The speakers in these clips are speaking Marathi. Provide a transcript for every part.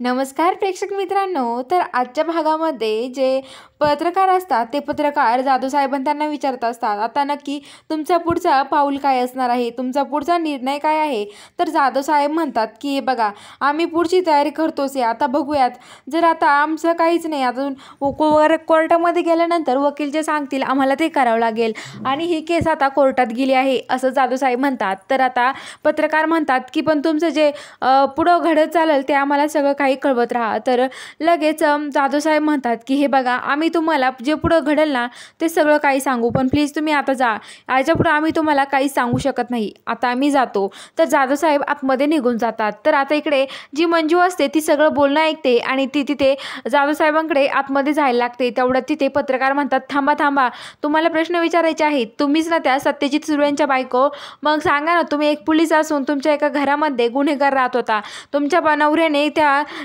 नमस्कार प्रेक्षक मित्रांनो. तर आजच्या भागामध्ये जे पत्रकार असतात ते पत्रकार जाधव साहेबांना त्यांना विचारत असतात, आता नक्की तुमचा पुढचा पाऊल काय असणार आहे, तुमचा पुढचा निर्णय काय आहे. तर जाधव साहेब म्हणतात की बघा, आम्ही पुढची तयारी करतोच आहे, आता बघूयात. जर आता आमचं काहीच नाही, अजून कोर्टामध्ये गेल्यानंतर वकील जे सांगतील आम्हाला ते करावं लागेल आणि ही केस आता कोर्टात गेली आहे असं जाधव साहेब म्हणतात. तर आता पत्रकार म्हणतात की पण तुमचं जे पुढं घडत चालेल ते आम्हाला सगळं काही कळवत राहा. तर लगेच जाधव साहेब म्हणतात की हे बघा, आम्ही तुम्हाला जे पुढं घडेल ना ते सगळं काही सांगू, पण प्लीज तुम्ही आता जा, याच्या पुढं आम्ही तुम्हाला काहीच सांगू शकत नाही, आता आम्ही जातो. तर जाधव साहेब आतमध्ये निघून जातात. तर आता इकडे जी मंजू असते ती सगळं बोलणं ऐकते आणि ती तिथे जाधव साहेबांकडे आतमध्ये जायला लागते. तेवढ्यात तिथे पत्रकार म्हणतात, थांबा थांबा, तुम्हाला प्रश्न विचारायचे आहेत, तुम्हीच ना त्या सत्यजित सुर्वेंच्या बायको, मग सांगा ना, तुम्ही एक पोलीस असून तुमच्या एका घरामध्ये गुन्हेगार राहत होता, तुमच्या नवऱ्याने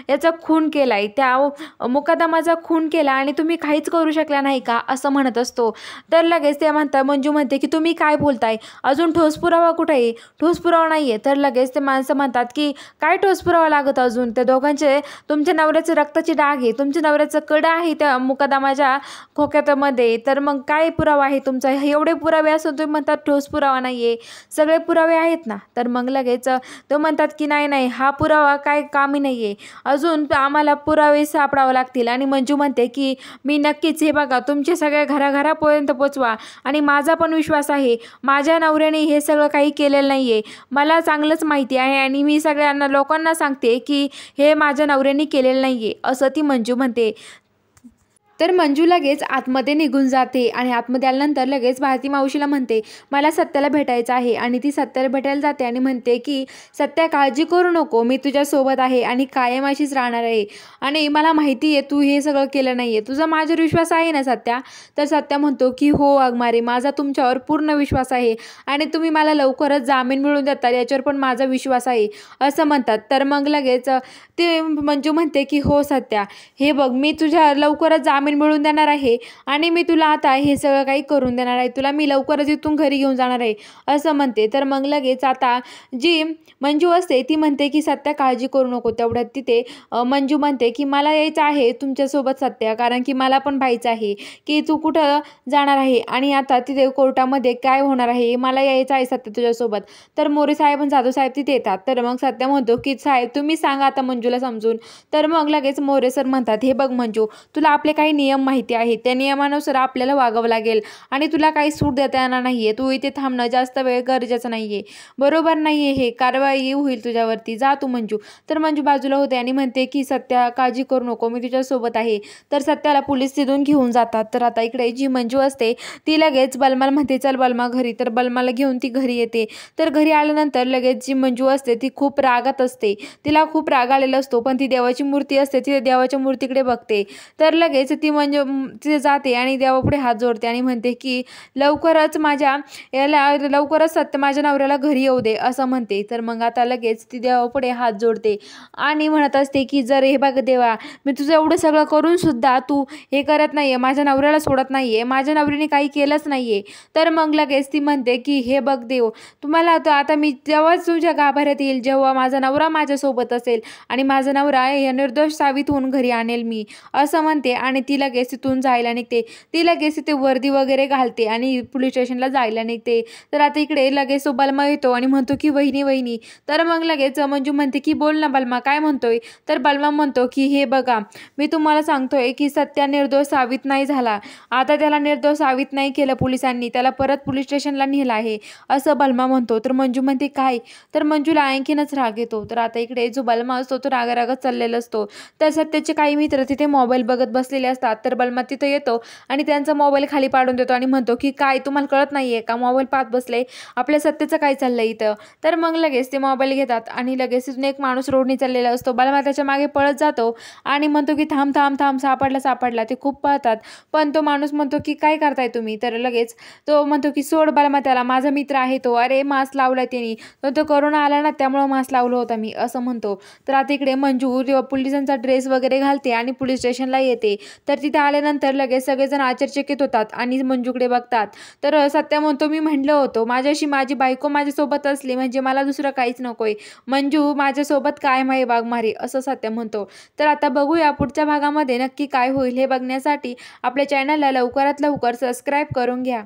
याचा खून केलाय, त्या मुकदमाचा खून केला आणि तुम्ही काहीच करू शकला नाही का, असं म्हणत असतो. तर लगेच ते म्हणतात, मंजू म्हणते की तुम्ही काय बोलताय, अजून ठोस पुरावा कुठे आहे, ठोस पुरावा नाहीये. तर लगेच ते माणसं म्हणतात की काय ठोस पुरावा लागत, अजून त्या दोघांचे, तुमच्या नवऱ्याचं रक्ताची डाग आहे, तुमच्या नवऱ्याचं कडा आहे त्या मुकदमाच्या खोक्यामध्ये, तर मग काय पुरावा आहे तुमचा, एवढे पुरावे असून तुम्ही म्हणतात ठोस पुरावा नाहीये, सगळे पुरावे आहेत ना. तर मग लगेच तो म्हणतात की नाही नाही, हा पुरावा काय कामी नाहीये, अजून आम्हाला पुरावे सापडावे लागतील. आणि मंजू म्हणते की मी नक्कीच, हे बघा, तुमचे सगळ्या घराघरापर्यंत पोचवा आणि माझा पण विश्वास आहे, माझ्या नवऱ्याने हे सगळं काही केलेलं नाहीये, मला चांगलंच माहिती आहे आणि मी सगळ्यांना लोकांना सांगते की हे माझ्या नवऱ्याने केलेलं नाहीये, असं ती मंजू म्हणते. तर मंजू लगेच आतमध्ये निघून जाते आणि आतमध्ये आल्यानंतर लगेच भारती मावशीला म्हणते, मला सत्याला भेटायचं आहे. आणि ती सत्याला भेटायला जाते आणि म्हणते की सत्या, काळजी करू नको, मी तुझ्यासोबत आहे आणि कायम अशीच राहणार आहे आणि मला माहिती आहे तू हे सगळं केलं नाही आहे, तुझा माझ्यावर विश्वास आहे ना सत्या. तर सत्या म्हणतो की हो वाघमारे, माझा तुमच्यावर पूर्ण विश्वास आहे आणि तुम्ही मला लवकरच जामीन मिळवून देताल याच्यावर पण माझा विश्वास आहे, असं म्हणतात. तर मग लगेच ते मंजू म्हणते की हो सत्या, हे बघ, मी तुझ्या लवकरच जामीन मिळवून देणार आहे आणि मी तुला आता हे सगळं काही करून देणार आहे, तुला मी लवकरच इथून घरी घेऊन जाणार आहे, असं म्हणते. तर मग लगेच आता जी मंजू असते ती म्हणते की सत्या, काळजी करू नको. तेवढ्यात तिथे मंजू म्हणते की मला यायचं आहे तुमच्यासोबत सत्या, कारण की मला पण पाहायचं आहे की तू कुठं जाणार आहे आणि आता तिथे कोर्टामध्ये काय होणार आहे, मला यायचं आहे सत्या तुझ्यासोबत. तर मोरे साहेब आणि जाधव साहेब तिथे येतात. तर मग सत्या म्हणतो की साहेब, तुम्ही सांगा आता मंजूला समजून. तर मग लगेच मोरे सर म्हणतात, हे बघ मंजू, तुला आपले काही नियम माहिती आहेत, त्या नियमानुसार आपल्याला वागावं लागेल आणि तुला काही सूट देता येणार नाहीये, तू इथे थांबणं जास्त वेळ गरजेचं नाहीये, बरोबर नाहीये, हे कारवाई होईल तुझ्यावरती, जा तू मंजू. तर मंजू बाजूला होते आणि म्हणते की सत्या, काळजी करू नको, मी तुझ्यासोबत आहे. तर सत्याला पोलीस तिथून घेऊन जातात. तर आता इकडे जी मंजू असते ती लगेच बलमाला म्हणते, चल बलमा घरी. तर बलमाला घेऊन ती घरी येते. तर घरी आल्यानंतर लगेच जी मंजू असते ती खूप रागात असते, तिला खूप राग आलेला असतो, पण ती देवाची मूर्ती असते, ती देवाच्या मूर्तीकडे बघते. तर लगेच ती म्हणजे तिथे जाते आणि देवापुढे हात जोडते आणि म्हणते की लवकरच लवकरच सत्य माझ्या नवऱ्याला घरी येऊ दे, असं म्हणते. तर मग आता लगेच ती देवापुढे हात जोडते आणि म्हणत असते की जर हे बघ देवा, मी तुझं एवढं सगळं करून सुद्धा तू हे करत नाहीये, माझ्या नवऱ्याला सोडत नाहीये, माझ्या नवऱ्याने काही केलंच नाहीये. तर मग लगेच ती म्हणते की हे बघ देव, तुम्हाला आता मी तेव्हाच तुझ्या गाभाऱ्यात येईल जेव्हा माझा नवरा माझ्यासोबत असेल आणि माझा नवरा या निर्दोष साबित होऊन घरी आणेल मी, असं म्हणते. आणि ती लगेच तिथून जायला निघते. ती लगेच तिथे वर्दी वगैरे घालते आणि पोलीस स्टेशनला जायला निघते. तर आता इकडे लगेच तो बलमा येतो आणि म्हणतो की वहिनी वहिनी. तर मग लगेच मंजू म्हणते की बोल ना बलमा, काय म्हणतोय. तर बलमा म्हणतो की हे बघा, मी तुम्हाला सांगतोय की सत्या निर्दोष साबित नाही झाला, आता त्याला निर्दोष साबित नाही केलं पोलिसांनी, त्याला परत पोलीस स्टेशनला नेलं आहे, असं बलमा म्हणतो. तर मंजू म्हणते काय. तर मंजूला आणखीनच राग येतो. तर आता इकडे जो बलमा असतो तो रागारागत चाललेला असतो. तर सत्याचे काही मित्र तिथे मोबाईल बघत बसलेले असतात. तर बलमा तिथे येतो आणि त्यांचा मोबाईल खाली पाडून देतो आणि म्हणतो की काय, तुम्हाला कळत नाहीये का, मोबाईल पाहत बसले, आपल्या सत्याचं काय चाललंय इथं. तर मग लगेच ते मोबाईल घेतात आणि लगेच तिथून एक माणूस रोडनी चाललेला असतो. बलमा त्याच्या मागे पळत जातो आणि म्हणतो की थांब थांब थांब, सापडला सापडला. ते खूप पळतात पण तो माणूस म्हणतो की काय करताय तुम्ही. तर लगेच तो म्हणतो की सोड बलमा त्याला, माझा मित्र आहे तो, अरे मास्क लावलाय त्यांनी, तो कोरोना आला ना त्यामुळे मास्क लावलं होता मी, असं म्हणतो. तर आता इकडे मंजू पोलिसांचा ड्रेस वगैरे घालते आणि पोलीस स्टेशनला येते. तर तर तिथे आल्यानंतर लगेच सगळेजण आश्चर्यचकित होतात आणि मंजूकडे बघतात. तर सत्या म्हणतो, मी म्हटलं होतं माझ्याशी माझी बायको माझ्यासोबत असली म्हणजे मला दुसरं काहीच नकोय. मंजू माझ्यासोबत कायम आहे वाघमारे, असं सत्या म्हणतो. तर आता बघूया पुढच्या भागामध्ये नक्की काय होईल हे बघण्यासाठी आपल्या चॅनलला लवकरात लवकर सबस्क्राईब करून घ्या.